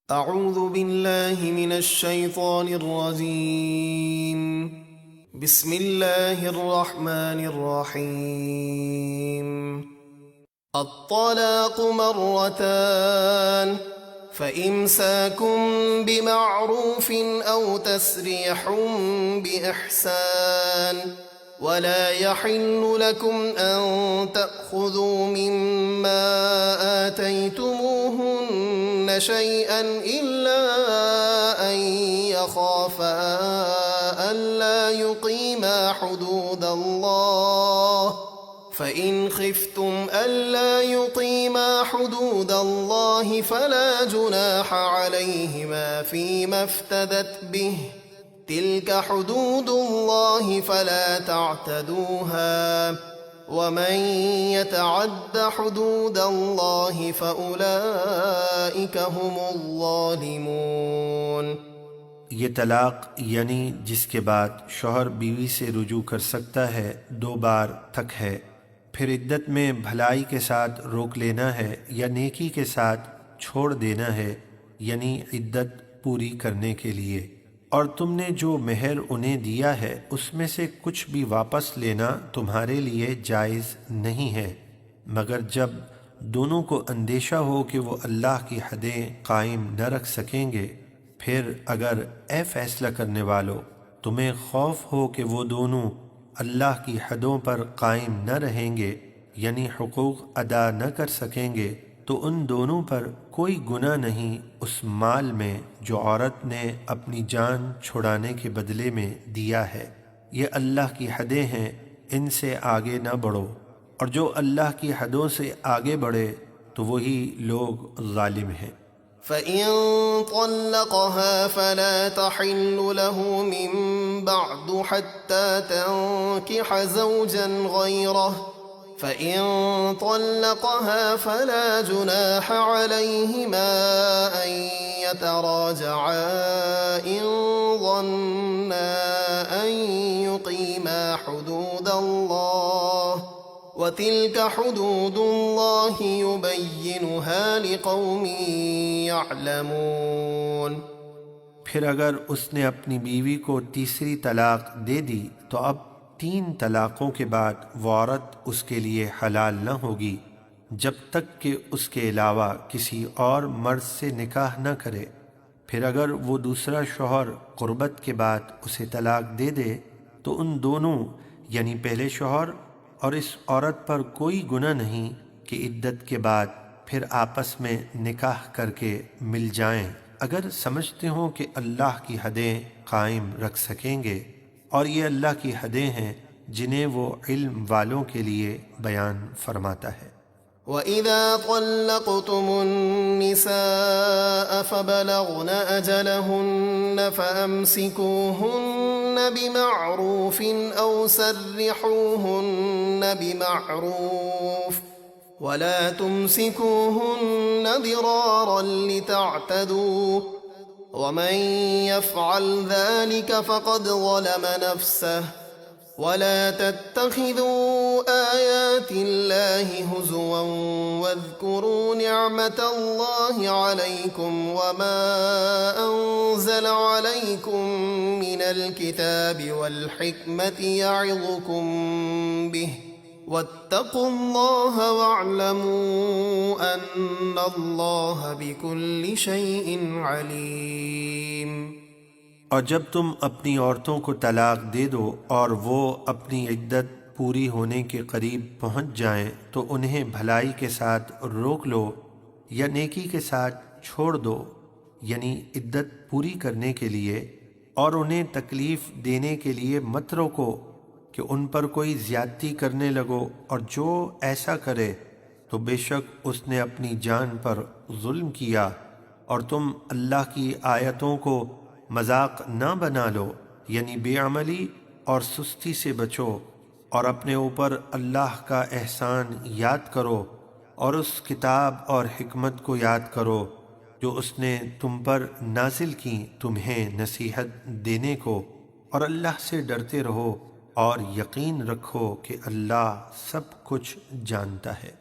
اعوذ باللہ من الشیطان الرجیم بسم اللہ الرحمن الرحیم الطلاق مرتان فإمساكم بمعروف أو تسريح بإحسان ولا يحل لكم أن تأخذوا مما آتيتموهن شيئا إلا أن يخافا ألا يقيما حدود الله فإن خفتم ألا يقيما حدود الله فلا جناح عليهما فيما افتدت به تلك حدود الله فلا تعتدوها ومن يتعد حدود الله فأولئك هم الظالمون۔ یہ طلاق یعنی جس کے بعد شوہر بیوی سے رجوع کر سکتا ہے 2 بار تک ہے، پھر عدت میں بھلائی کے ساتھ روک لینا ہے یا نیکی کے ساتھ چھوڑ دینا ہے، یعنی عدت پوری کرنے کے لیے۔ اور تم نے جو مہر انہیں دیا ہے اس میں سے کچھ بھی واپس لینا تمہارے لیے جائز نہیں ہے، مگر جب دونوں کو اندیشہ ہو کہ وہ اللہ کی حدیں قائم نہ رکھ سکیں گے۔ پھر اگر اے فیصلہ کرنے والو تمہیں خوف ہو کہ وہ دونوں اللہ کی حدوں پر قائم نہ رہیں گے، یعنی حقوق ادا نہ کر سکیں گے، تو ان دونوں پر کوئی گناہ نہیں اس مال میں جو عورت نے اپنی جان چھڑانے کے بدلے میں دیا ہے۔ یہ اللہ کی حدیں ہیں، ان سے آگے نہ بڑھو، اور جو اللہ کی حدوں سے آگے بڑھے تو وہی لوگ ظالم ہیں۔ فَإِن طَلَّقَهَا فَلَا تَحِلُّ لَهُ مِن بَعْدُ حَتَّى تَنكِحَ زَوْجًا غَيْرَهُ فَإِن طَلَّقَهَا فَلَا جُنَاحَ عَلَيْهِمَا أَن يَتَرَاجَعَا إِن ظَنَّا أَن يُقِيمَا حُدُودَ اللَّهِ وَتِلْكَ حُدُودُ اللَّهِ يُبَيِّنُهَا لِقَوْمٍ يَعْلَمُونَ۔ پھر اگر اس نے اپنی بیوی کو تیسری طلاق دے دی تو اب 3 طلاقوں کے بعد وہ عورت اس کے لیے حلال نہ ہوگی جب تک کہ اس کے علاوہ کسی اور مرد سے نکاح نہ کرے۔ پھر اگر وہ دوسرا شوہر قربت کے بعد اسے طلاق دے دے تو ان دونوں یعنی پہلے شوہر اور اس عورت پر کوئی گناہ نہیں کہ عدت کے بعد پھر آپس میں نکاح کر کے مل جائیں، اگر سمجھتے ہوں کہ اللہ کی حدیں قائم رکھ سکیں گے، اور یہ اللہ کی حدیں ہیں جنہیں وہ علم والوں کے لیے بیان فرماتا ہے۔ وَإِذَا طَلَّقْتُمُ النِّسَاءَ فَبَلَغْنَ أَجَلَهُنَّ فَأَمْسِكُوهُنَّ بِمَعْرُوفٍ أَوْ سَرِّحُوهُنَّ بِمَعْرُوفٍ وَلَا تُمْسِكُوهُنَّ ضِرَارًا لِتَعْتَدُوا وَمَن يَفْعَلْ ذَلِكَ فَقَدْ ظَلَمَ نَفْسَهُ وَلَا تَتَّخِذُوا آيَاتِ اللَّهِ هُزُوًا وَاذْكُرُوا نِعْمَةَ اللَّهِ عَلَيْكُمْ وَمَا أَنزَلَ عَلَيْكُمْ مِنَ الْكِتَابِ وَالْحِكْمَةِ يَعِظُكُمْ بِهِ وَاتَّقُوا اللَّهَ وَاعْلَمُوا أَنَّ اللَّهَ بِكُلِّ شَيْءٍ عَلِيمٌ۔ اور جب تم اپنی عورتوں کو طلاق دے دو اور وہ اپنی عدت پوری ہونے کے قریب پہنچ جائیں تو انہیں بھلائی کے ساتھ روک لو یا نیکی کے ساتھ چھوڑ دو، یعنی عدت پوری کرنے کے لیے، اور انہیں تکلیف دینے کے لیے مت روکو کہ ان پر کوئی زیادتی کرنے لگو، اور جو ایسا کرے تو بے شک اس نے اپنی جان پر ظلم کیا۔ اور تم اللہ کی آیتوں کو مذاق نہ بنا لو، یعنی بے عملی اور سستی سے بچو، اور اپنے اوپر اللہ کا احسان یاد کرو اور اس کتاب اور حکمت کو یاد کرو جو اس نے تم پر نازل کی تمہیں نصیحت دینے کو، اور اللہ سے ڈرتے رہو اور یقین رکھو کہ اللہ سب کچھ جانتا ہے۔